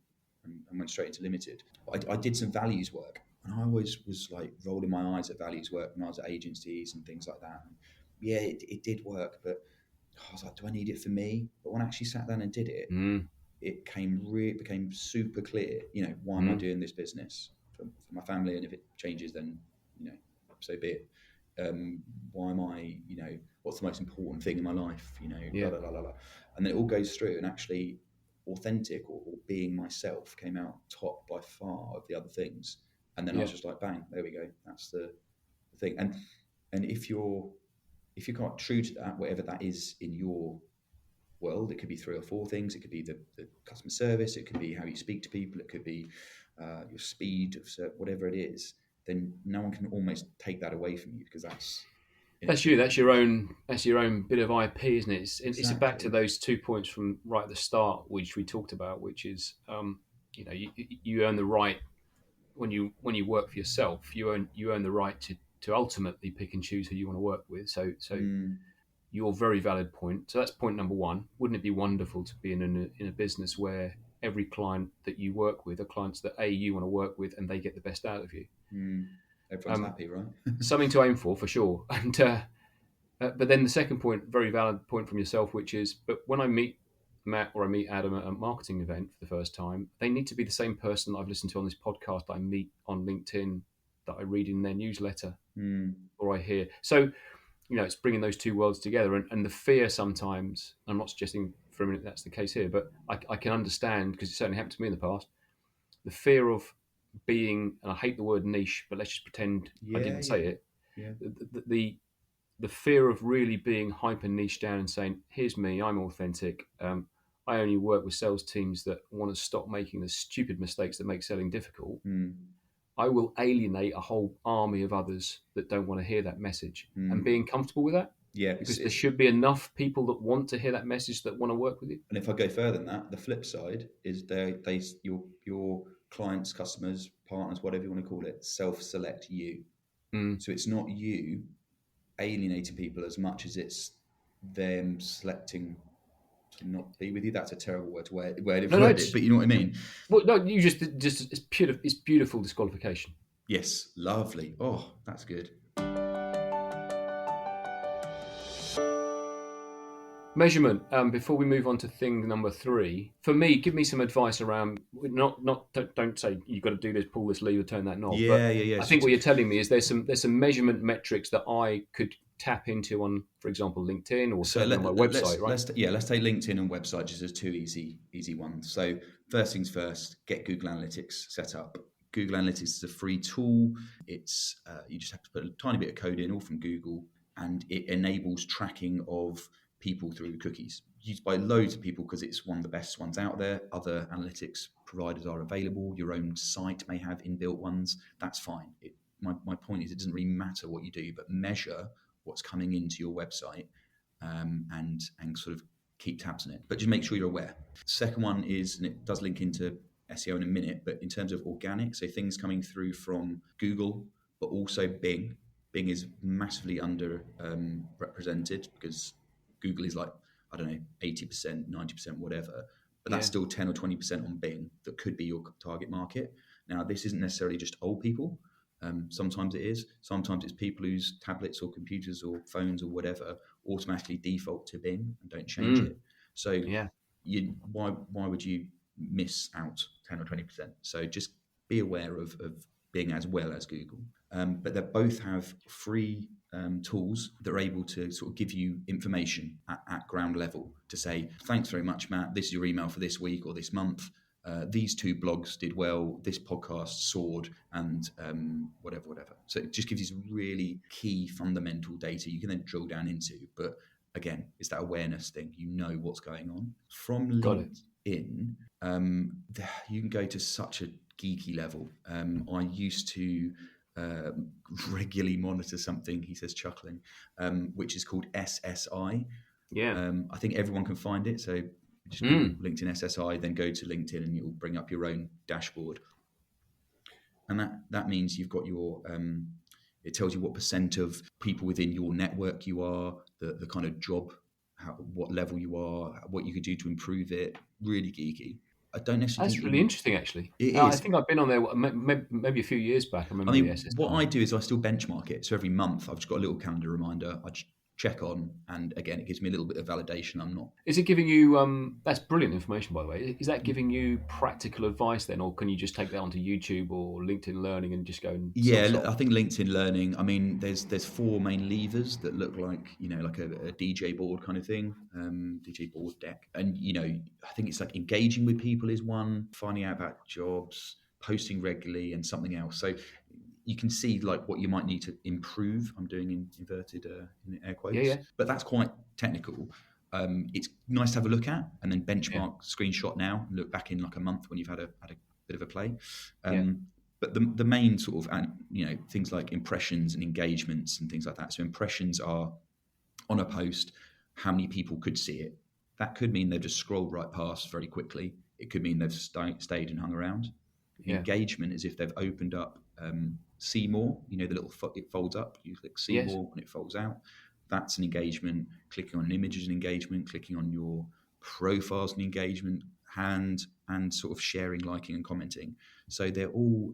straight into limited. I did some values work, and I always was like rolling my eyes at values work when I was at agencies and things like that. And yeah, it did work, but I was like, do I need it for me? But when I actually sat down and did it, it became super clear. Why am I doing this business? For my family, and if it changes, then so be it. Why am I? what's the most important thing in my life, Yeah. la, la, la, la. And then it all goes through, and actually authentic or being myself came out top by far of the other things. And then I was just like, bang, there we go. That's the thing. And if you're quite true to that, whatever that is in your world, it could be 3 or 4 things. It could be the customer service. It could be how you speak to people. It could be your speed of whatever it is. Then no one can almost take that away from you, because That's you. That's your own. That's your own bit of IP, isn't it? It's back to Exactly. those 2 points from right at the start, which we talked about, which is, you earn the right when you work for yourself. You earn the right to ultimately pick and choose who you want to work with. So your very valid point. So that's point number one. Wouldn't it be wonderful to be in a business where every client that you work with are clients that you want to work with, and they get the best out of you? Everyone's happy, right? Something to aim for sure. And but then the second point, very valid point from yourself, which is, but when I meet Matt or I meet Adam at a marketing event for the first time, they need to be the same person that I've listened to on this podcast, that I meet on LinkedIn, that I read in their newsletter, or I hear. So, it's bringing those two worlds together. And the fear sometimes, I'm not suggesting for a minute that's the case here, but I can understand, because it certainly happened to me in the past, the fear of being, and I hate the word niche, but let's just pretend I didn't say it. Yeah. The fear of really being hyper niche down and saying, here's me, I'm authentic. I only work with sales teams that want to stop making the stupid mistakes that make selling difficult. I will alienate a whole army of others that don't want to hear that message. And being comfortable with that. Yeah, because there should be enough people that want to hear that message, that want to work with you. And if I go further than that, the flip side is your clients, customers, partners, whatever you want to call it, self-select you. So it's not you alienating people as much as it's them selecting to not be with you. That's a terrible word to word it, but you know what I mean. Well, no, you just it's beautiful disqualification. Yes, lovely. Oh, that's good. Measurement. Before we move on to thing number 3, for me, give me some advice around don't say you've got to do this, pull this lever, turn that knob. Yeah. I think what you're telling me is there's some measurement metrics that I could tap into on, for example, LinkedIn or on my website, right? Let's take LinkedIn and website just as 2 easy ones. So first things first, get Google Analytics set up. Google Analytics is a free tool. It's you just have to put a tiny bit of code in, all from Google, and it enables tracking of people through cookies, used by loads of people because it's one of the best ones out there. Other analytics providers are available. Your own site may have inbuilt ones. That's fine. My point is, it doesn't really matter what you do, but measure what's coming into your website and sort of keep tabs on it. But just make sure you're aware. Second one is, and it does link into SEO in a minute, but in terms of organic, so things coming through from Google, but also Bing. Bing is massively under represented because Google is like, I don't know, 80%, 90%, whatever. But that's still 10 or 20% on Bing that could be your target market. Now, this isn't necessarily just old people. Sometimes it is. Sometimes it's people whose tablets or computers or phones or whatever automatically default to Bing and don't change it. So why would you miss out 10 or 20%? So just be aware of Bing as well as Google. But they both have free tools that are able to sort of give you information at ground level to say, thanks very much, Matt, this is your email for this week or this month. These 2 blogs did well, this podcast soared, and whatever. So it just gives you some really key fundamental data you can then drill down into. But again, it's that awareness thing. You know what's going on. From LinkedIn, you can go to such a geeky level. I used to regularly monitor something, he says chuckling, which is called SSI. I think everyone can find it, so just Google LinkedIn SSI, then go to LinkedIn and you'll bring up your own dashboard. And that means you've got your it tells you what percent of people within your network you are, the kind of job, what level you are, what you could do to improve it. Really geeky. I don't necessarily. That's really interesting, actually. It is. I think I've been on there maybe a few years back. I remember the SSI. What I do is I still benchmark it. So every month I've just got a little calendar reminder. I just check on, and again, it gives me a little bit of validation. I'm not. Is it giving you? That's brilliant information, by the way. Is that giving you practical advice then, or can you just take that onto YouTube or LinkedIn Learning and just go and Yeah, I think LinkedIn Learning. I mean, there's 4 main levers that look like like a DJ board kind of thing, DJ board deck, and I think it's like engaging with people is one, finding out about jobs, posting regularly, and something else. So you can see like what you might need to improve. I'm doing in inverted in air quotes, Yeah. but that's quite technical. It's nice to have a look at and then benchmark, screenshot now, and look back in like a month when you've had a bit of a play. But the main sort of things like impressions and engagements and things like that. So impressions are on a post, how many people could see it. That could mean they've just scrolled right past very quickly. It could mean they've stayed and hung around. Engagement is if they've opened up see more, the little it folds up, you click see more and it folds out. That's an engagement. Clicking on an image is an engagement. Clicking on your profiles an engagement, and sort of sharing, liking and commenting. So they're all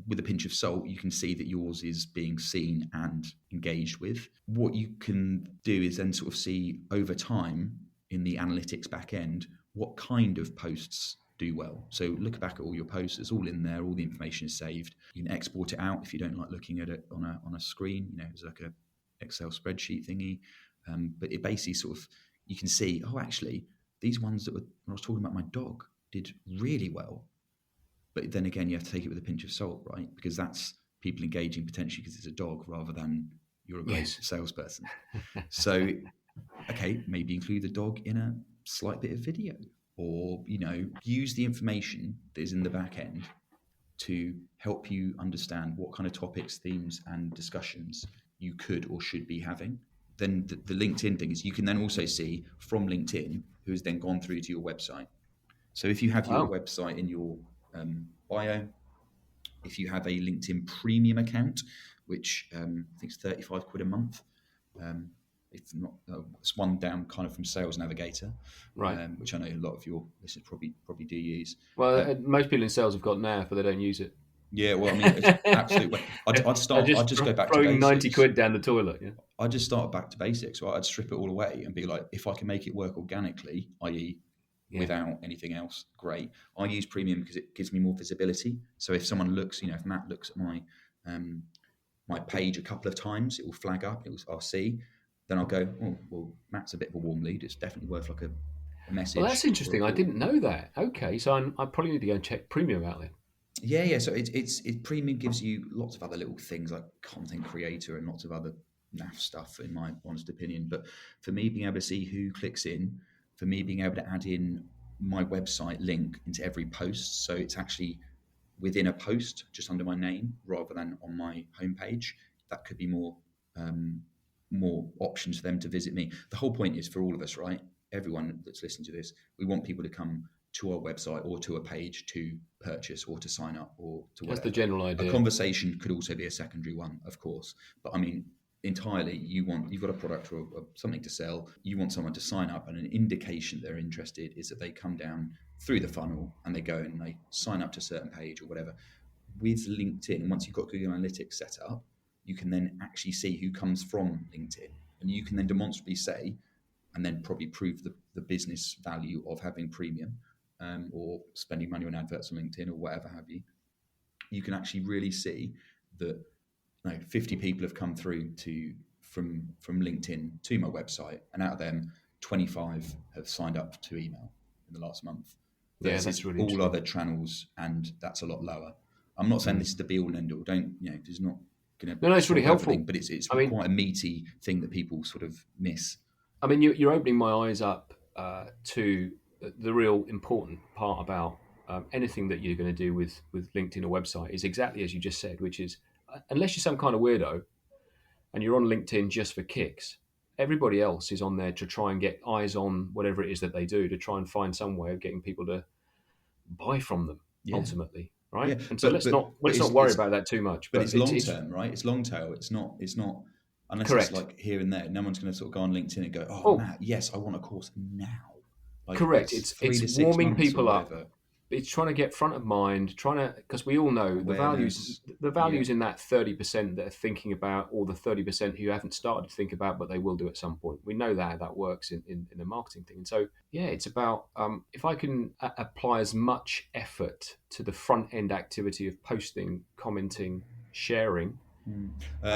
with a pinch of salt. You can see that yours is being seen and engaged with. What you can do is then sort of see over time in the analytics back end what kind of posts do well. So look back at all your posts. It's all in there. All the information is saved. You can export it out if you don't like looking at it on a screen. It's like a Excel spreadsheet thingy. But it basically sort of, you can see, actually, these ones that when I was talking about my dog did really well. But then again, you have to take it with a pinch of salt, right? Because that's people engaging potentially because it's a dog rather than you're a great salesperson. So, okay, maybe include the dog in a slight bit of video, or, use the information that is in the back end to help you understand what kind of topics, themes, and discussions you could or should be having. Then the LinkedIn thing is you can then also see from LinkedIn who has then gone through to your website. So if you have your website in your bio, if you have a LinkedIn premium account, which I think is 35 quid a month, if not, it's one down kind of from Sales Navigator, right? Which I know a lot of your listeners probably do use. Well, most people in sales have got NAV, but they don't use it. Yeah, well, I mean, it's absolutely. I'd just go back to basics. 90 quid down the toilet. Yeah, I'd just start back to basics. Right? I'd strip it all away and be like, if I can make it work organically, i.e., without anything else, great. I use premium because it gives me more visibility. So if someone looks, if Matt looks at my my page a couple of times, it will flag up. I'll see. Then I'll go, well, Matt's a bit of a warm lead. It's definitely worth like a message. Well, that's interesting. I didn't know that. Okay, so I probably need to go and check premium out then. Yeah. So it's premium gives you lots of other little things like content creator and lots of other naff stuff, in my honest opinion. But for me, being able to see who clicks in, for me being able to add in my website link into every post, so it's actually within a post just under my name rather than on my homepage. That could be more options for them to visit me. The whole point is for all of us, right? Everyone that's listening to this, we want people to come to our website or to a page to purchase or to sign up or to whatever. That's the general idea. A conversation could also be a secondary one, of course. But I mean, entirely, you've got a product or something to sell. You want someone to sign up, and an indication they're interested is that they come down through the funnel and they go and they sign up to a certain page or whatever. With LinkedIn, once you've got Google Analytics set up, you can then actually see who comes from LinkedIn, and you can then demonstrably say, and then probably prove the business value of having premium or spending money on adverts on LinkedIn or whatever have you. You can actually really see that 50 people have come through from LinkedIn to my website, and out of them, 25 have signed up to email in the last month. That's really all other channels, and that's a lot lower. I'm not saying this is the be all and end all. There's not going to. No, it's really helpful. But it's quite a meaty thing that people sort of miss. I mean, you're opening my eyes up to the real important part about anything that you're going to do with LinkedIn or website is exactly as you just said, which is unless you're some kind of weirdo and you're on LinkedIn just for kicks, everybody else is on there to try and get eyes on whatever it is that they do, to try and find some way of getting people to buy from them ultimately, right? Yeah, and so let's not worry about that too much. But it's long term, right? It's long tail. It's not unless correct. It's like here and there. No one's going to sort of go on LinkedIn and go, Matt, yes, I want a course now. Like, correct. It's warming people up. it's trying to get front of mind, because we all know Awareness. the values in that 30% that are thinking about, or the 30% who haven't started to think about, but they will do at some point. We know that works in the marketing thing. And so, yeah, it's about if I can apply as much effort to the front end activity of posting, commenting, sharing.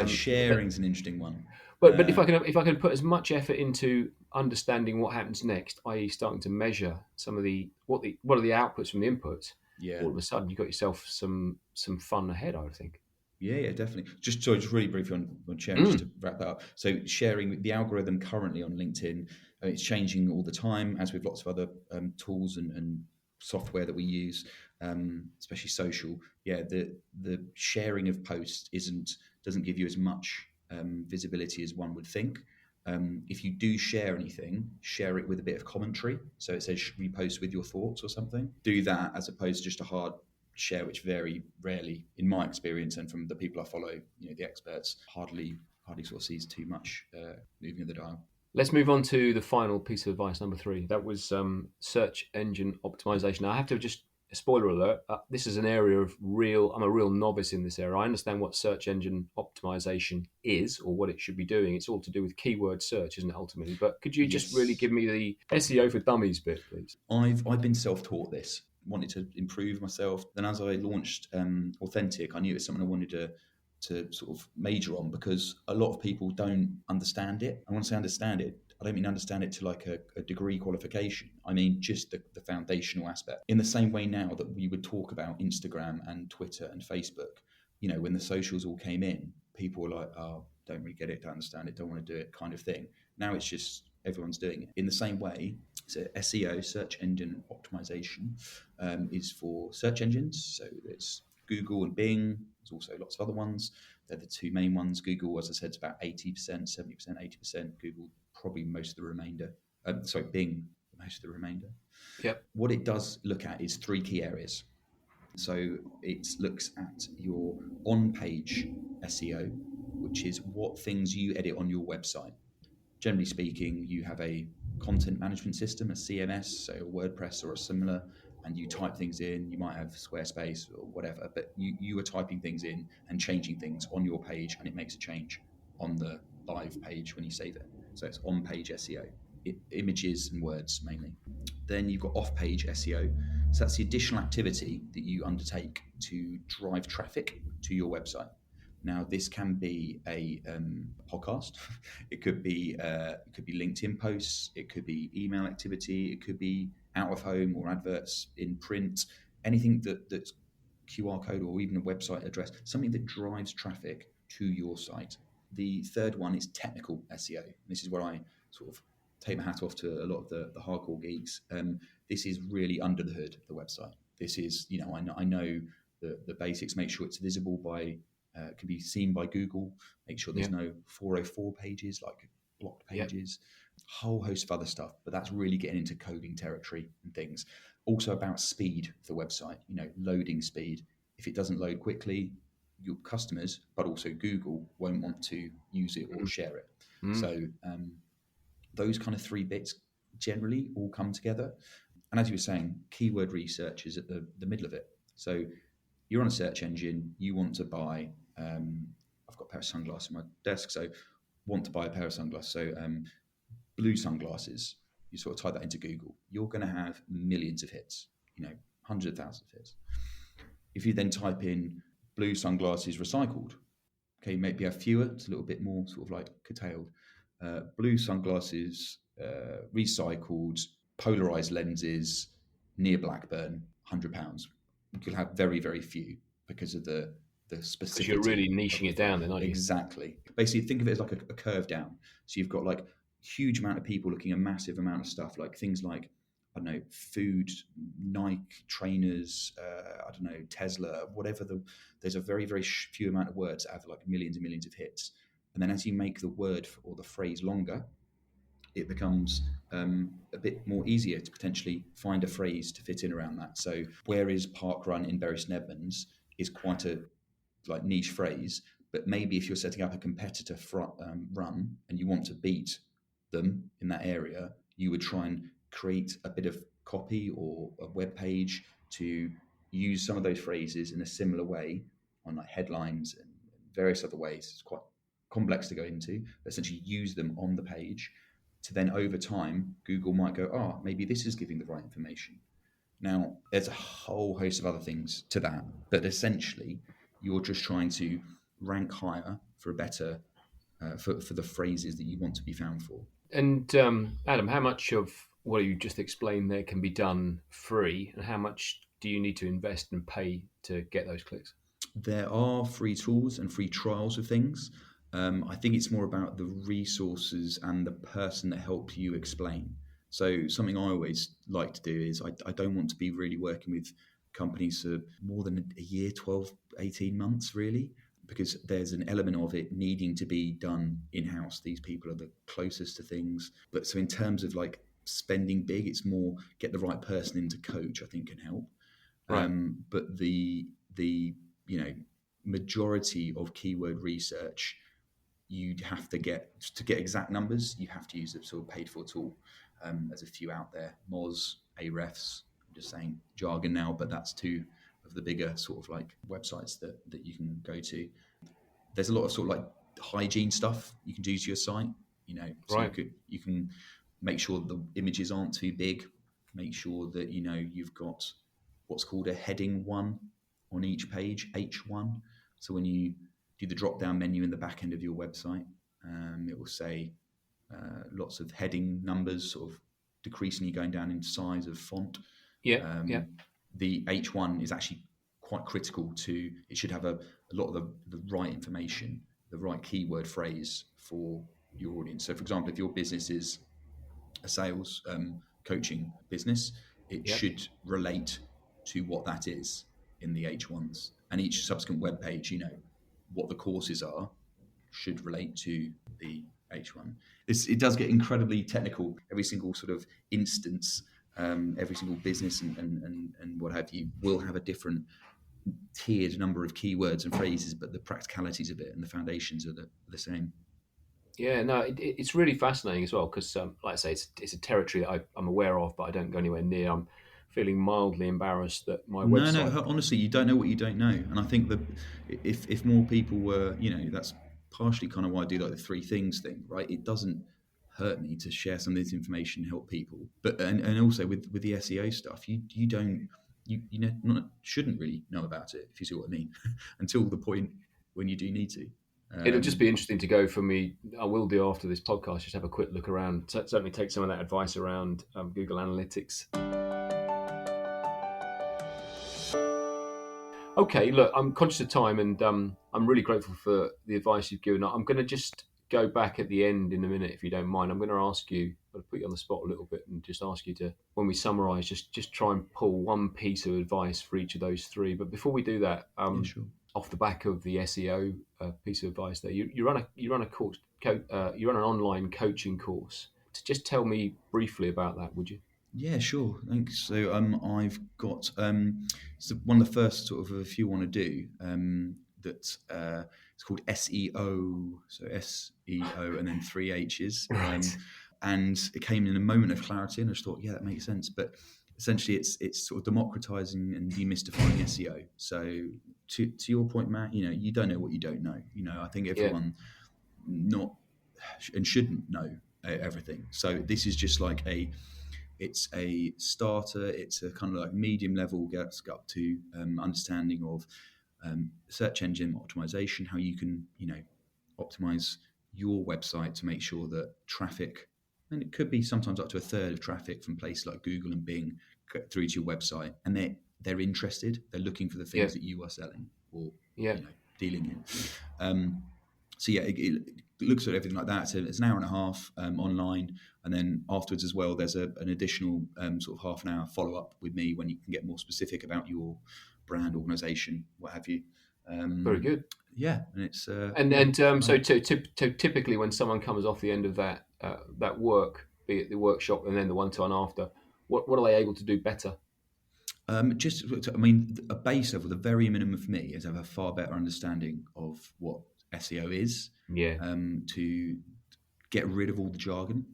Sharing is an interesting one. But if I can put as much effort into understanding what happens next, i.e., starting to measure some of what are the outputs from the inputs, Yeah. all of a sudden you've got yourself some fun ahead, I would think. Yeah, definitely. Just really briefly on sharing, just to wrap that up. So sharing the algorithm currently on LinkedIn, it's changing all the time, as with lots of other tools and software that we use, especially social. Yeah, the sharing of posts doesn't give you as much visibility as one would think. If you do share anything, share it with a bit of commentary. So it says repost with your thoughts or something. Do that as opposed to just a hard share, which very rarely, in my experience and from the people I follow, the experts, hardly sort of sees too much moving of the dial. Let's move on to the final piece of advice, number 3. That was search engine optimization. Now, I have to just, spoiler alert, this is an area I'm a real novice in this area. I understand what search engine optimization is, or what it should be doing. It's all to do with keyword search, isn't it, ultimately? But could you just really give me the SEO for dummies bit, please? I've been self-taught this, wanted to improve myself. Then as I launched Authentic, I knew it was something I wanted to sort of major on, because a lot of people don't understand it. And once they understand it, I don't mean understand it to like a degree qualification. I mean just the foundational aspect. In the same way now that we would talk about Instagram and Twitter and Facebook, when the socials all came in, people were like, oh, don't really get it, don't understand it, don't want to do it, kind of thing. Now it's just everyone's doing it. In the same way, so SEO, search engine optimization, is for search engines. So it's Google and Bing. There's also lots of other ones. They're the two main ones. Google, as I said, is about 80%, 70%, 80%. Google, probably most of the remainder. Bing, most of the remainder. Yep. What it does look at is 3 key areas. So it looks at your on-page SEO, which is what things you edit on your website. Generally speaking, you have a content management system, a CMS, so a WordPress or a similar, and you type things in. You might have Squarespace or whatever, but you are typing things in and changing things on your page, and it makes a change on the live page when you save it. So it's on-page SEO, images and words mainly. Then you've got off-page SEO. So that's the additional activity that you undertake to drive traffic to your website. Now, this can be a podcast. It could be LinkedIn posts. It could be email activity. It could be out of home or adverts in print. Anything that's QR code or even a website address. Something that drives traffic to your site. The third one is technical SEO. This is where I sort of take my hat off to a lot of the hardcore geeks. This is really under the hood of the website. This is, I know the basics. Make sure it's visible by. Can be seen by Google. Make sure there's no 404 pages, like blocked pages, whole host of other stuff. But that's really getting into coding territory and things. Also about speed of the website, loading speed. If it doesn't load quickly, your customers, but also Google, won't want to use it or share it. So those kind of 3 bits generally all come together. And as you were saying, keyword research is at the middle of it. So you're on a search engine, you want to buy, I've got a pair of sunglasses on my desk, so want to buy a pair of sunglasses. So blue sunglasses, you sort of type that into Google, you're going to have millions of hits, hundreds of thousands of hits. If you then type in blue sunglasses recycled, okay, maybe have fewer, it's a little bit more sort of like curtailed. Blue sunglasses recycled, polarized lenses near Blackburn, £100. You'll have very, very few because of the specificity. Because you're really niching it down then, aren't you? Exactly. Basically, think of it as like a curve down. So you've got like huge amount of people looking at a massive amount of stuff, like things like, I don't know, food, Nike trainers, I don't know, Tesla, whatever. There's a very, very few amount of words that have like millions and millions of hits. And then as you make the word or the phrase longer, it becomes a bit more easier to potentially find a phrase to fit in around that. So where is Park Run in Bury St Edmunds is quite a like niche phrase, but maybe if you're setting up a competitor run and you want to beat them in that area, you would try and create a bit of copy or a web page to use some of those phrases in a similar way on like headlines and various other ways. It's quite complex to go into. Essentially, use them on the page to then over time, Google might go, maybe this is giving the right information. Now, there's a whole host of other things to that, but essentially, you're just trying to rank higher for a better for the phrases that you want to be found for. And Adam, how much of what you just explained there can be done free, and how much do you need to invest and pay to get those clicks? There are free tools and free trials of things. I think it's more about the resources and the person that helps you explain. So something I always like to do is I don't want to be really working with companies for more than a year, 12, 18 months really, because there's an element of it needing to be done in-house. These people are the closest to things. But so in terms of like spending big, it's more get the right person in to coach, I think can help. Right. But the majority of keyword research, you'd have to get exact numbers. You have to use a sort of paid for tool. There's a few out there, Moz, Ahrefs. I'm just saying jargon now, but that's two of the bigger sort of like websites that you can go to. There's a lot of sort of like hygiene stuff you can do to your site. So right. you can make sure that the images aren't too big. Make sure that you've got what's called a heading 1 on each page, H1. So when you do the drop-down menu in the back end of your website, it will say lots of heading numbers, sort of decreasingly going down in size of font. Yeah. The H1 is actually quite critical to. It should have a lot of the right information, the right keyword phrase for your audience. So, for example, if your business is a sales coaching business, it should relate to what that is in the H1s, and each subsequent web page, what the courses are, should relate to the H1. It does get incredibly technical. Every single sort of instance, every single business and what have you will have a different tiered number of keywords and phrases, but the practicalities of it and the foundations are the same. Yeah, no, it's really fascinating as well because, like I say, it's a territory that I'm aware of, but I don't go anywhere near. I'm feeling mildly embarrassed that my website. No, honestly, you don't know what you don't know, and I think that if more people were, that's partially kind of why I do like the three things thing, right? It doesn't hurt me to share some of this information and help people, but and also with the SEO stuff, you don't shouldn't really know about it, if you see what I mean, until the point when you do need to. It'll just be interesting to go for me. I will do after this podcast, just have a quick look around. Certainly take some of that advice around Google Analytics. Okay, look, I'm conscious of time, and I'm really grateful for the advice you've given. I'm going to just go back at the end in a minute, if you don't mind. I'm going to ask you, I'll put you on the spot a little bit, and just ask you to, when we summarise, just try and pull one piece of advice for each of those three. But before we do that, Sure. Off the back of the SEO piece of advice, there, you run a course, you run an online coaching course. Just tell me briefly about that, would you? Yeah, sure. Thanks. So I've got so one of the first sort of if you want to do that it's called SEO, so SEO and then three H's. Right. And it came in a moment of clarity, and I just thought, yeah, that makes sense. But essentially, it's sort of democratizing and demystifying SEO. So to your point, Matt, you don't know what you don't know. I think everyone not and shouldn't know everything. So this is just like it's a starter. It's a kind of like medium level, gets up to understanding of search engine optimization, how you can optimize your website to make sure that traffic, and it could be sometimes up to a third of traffic from places like Google and Bing through to your website, and they're interested, they're looking for the things that you are selling or dealing in. So yeah, it looks at everything like that. So it's an hour and a half online, and then afterwards as well, there's an additional sort of half an hour follow up with me when you can get more specific about your brand, organisation, what have you. Very good. Yeah, and it's so typically when someone comes off the end of that work, be it the workshop and then the one-to-one after, what are they able to do better? a base level, the very minimum for me is to have a far better understanding of what SEO is. Yeah. To get rid of all the jargon.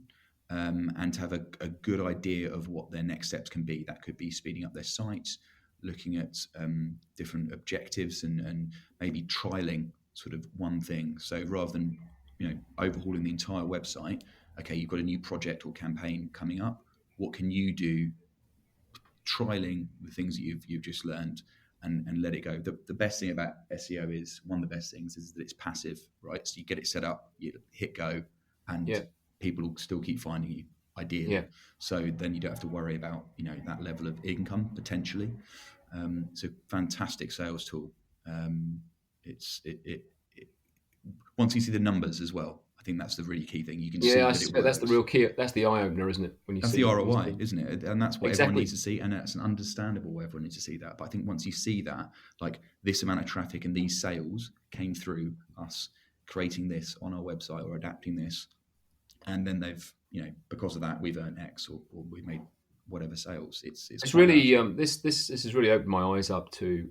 And to have a good idea of what their next steps can be. That could be speeding up their sites, looking at different objectives and maybe trialing sort of one thing. So rather than overhauling the entire website, okay, you've got a new project or campaign coming up. What can you do? Trialing the things that you've just learned and let it go. The best thing about SEO is, one of the best things is that it's passive, right? So you get it set up, you hit go, and people will still keep finding you, ideally. Yeah. So then you don't have to worry about that level of income potentially. It's a fantastic sales tool. Once you see the numbers as well, I think that's the really key thing. You can see that it works. That's the real key. That's the eye opener, isn't it? That's the ROI, isn't it? And that's what everyone needs to see, and it's understandable. Everyone needs to see that. But I think once you see that, like this amount of traffic and these sales came through us creating this on our website or adapting this, and then they've, because of that, we've earned X or we've made whatever sales. It's really this has really opened my eyes up to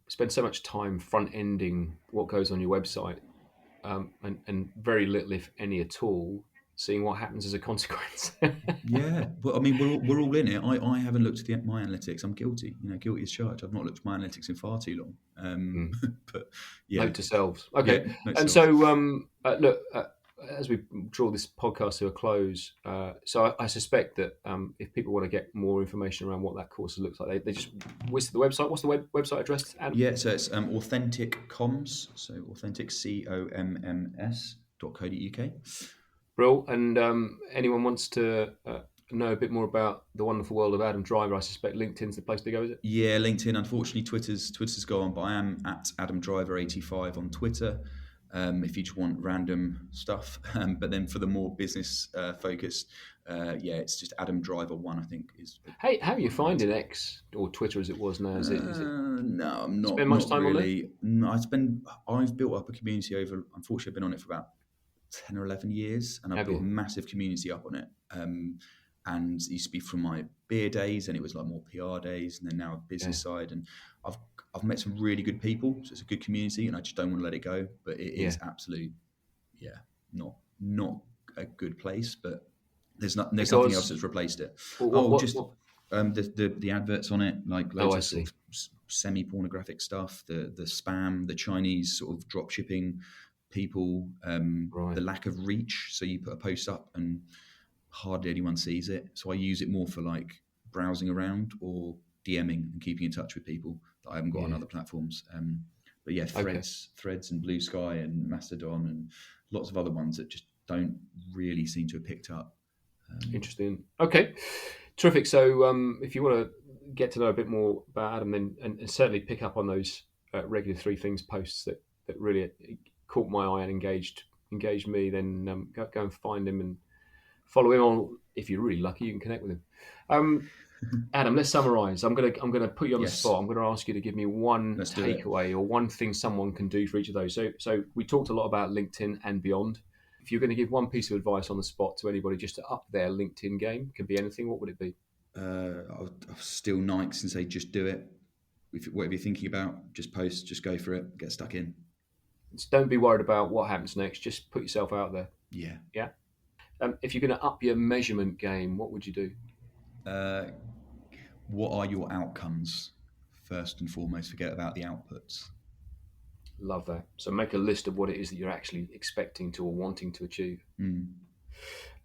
spend so much time front ending what goes on your website. And very little, if any at all, seeing what happens as a consequence. Yeah, but I mean, we're all in it. I haven't looked at my analytics. I'm guilty. Guilty as charged. I've not looked at my analytics in far too long. But yeah, note to selves. Okay, yeah, and so look, as we draw this podcast to a close, so I suspect that if people want to get more information around what that course looks like, they just visit the website. What's the website address, Adam? Yeah, so it's authentic comms, so authentic comms.co.uk. Brill. And anyone wants to know a bit more about the wonderful world of Adam Driver, I suspect LinkedIn's the place to go, is it? Yeah, LinkedIn. Unfortunately, Twitter's gone, but I am at Adam Driver 85 on Twitter. If you just want random stuff, but then for the more business focused, it's just Adam Driver 1, I think is. Hey, how are you finding X or Twitter as it was now? Is it? No, I'm not. Spend much time really. On it? No, I've built up a community over. Unfortunately, I've been on it for about 10 or 11 years, and I've built a massive community up on it. And it used to be from my beer days, and it was like more PR days, and then now business side, and I've met some really good people, so it's a good community, and I just don't want to let it go. But it is absolute, not a good place. But there's nothing else that's replaced it. The adverts on it, like loads of sort of semi-pornographic stuff, the spam, the Chinese sort of drop shipping people, the lack of reach. So you put a post up and hardly anyone sees it. So I use it more for like browsing around or DMing and keeping in touch with people that I haven't got on other platforms. But yeah, Threads and Blue Sky and Mastodon and lots of other ones that just don't really seem to have picked up. Interesting. Okay, terrific. So if you want to get to know a bit more about Adam, then and certainly pick up on those regular 3 things posts that really caught my eye and engaged me, then go and find him and follow him on. If you're really lucky, you can connect with him. Adam, let's summarize. I'm gonna put you on the spot. I'm going to ask you to give me one takeaway or one thing someone can do for each of those. So we talked a lot about LinkedIn and beyond. If you're going to give one piece of advice on the spot to anybody just to up their LinkedIn game, could be anything, what would it be? I'll steal Nikes and say, just do it. Whatever you're thinking about, just post, just go for it, get stuck in. Just don't be worried about what happens next. Just put yourself out there. Yeah. Yeah. If you're going to up your measurement game, what would you do? What are your outcomes first and foremost? Forget about the outputs. Love that. So make a list of what it is that you're actually expecting to or wanting to achieve. And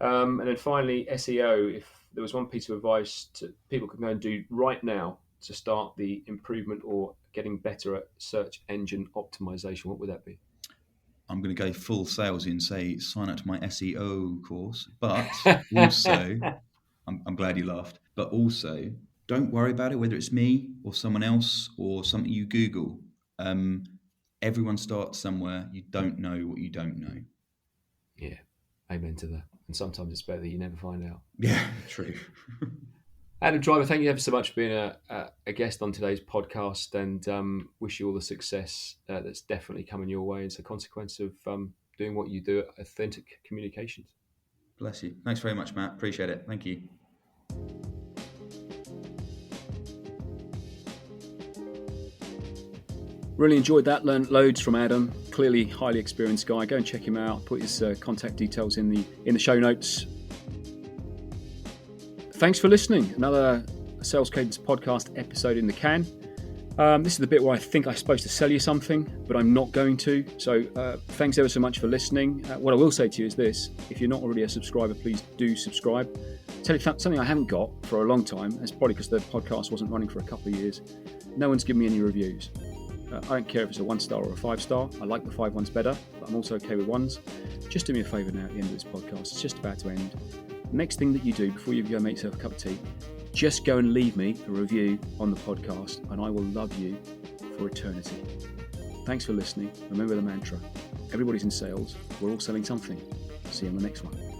then finally, SEO. If there was one piece of advice people could go and do right now to start the improvement or getting better at search engine optimization, what would that be? I'm going to go full salesy and say sign up to my SEO course, but also, I'm glad you laughed, but also don't worry about it, whether it's me or someone else or something you Google. Everyone starts somewhere. You don't know what you don't know. Yeah, amen to that. And sometimes it's better that you never find out. Yeah, true. Adam Driver, thank you ever so much for being a guest on today's podcast, and wish you all the success that's definitely coming your way. It's a consequence of doing what you do at Authentic Communications. Bless you. Thanks very much, Matt. Appreciate it. Thank you. Really enjoyed that. Learned loads from Adam. Clearly, highly experienced guy. Go and check him out. Put his contact details in the show notes. Thanks for listening. Another Sales Cadence podcast episode in the can. This is the bit where I think I'm supposed to sell you something, but I'm not going to. So thanks ever so much for listening. What I will say to you is this: if you're not already a subscriber, please do subscribe. Tell you something I haven't got for a long time. It's probably because the podcast wasn't running for a couple of years. No one's given me any reviews. I don't care if it's a 1-star or a 5-star. I like the 5 ones better, but I'm also okay with 1s. Just do me a favour now at the end of this podcast. It's just about to end. Next thing that you do before you go make yourself a cup of tea, just go and leave me a review on the podcast, and I will love you for eternity. Thanks for listening. Remember the mantra: everybody's in sales. We're all selling something. See you on the next one.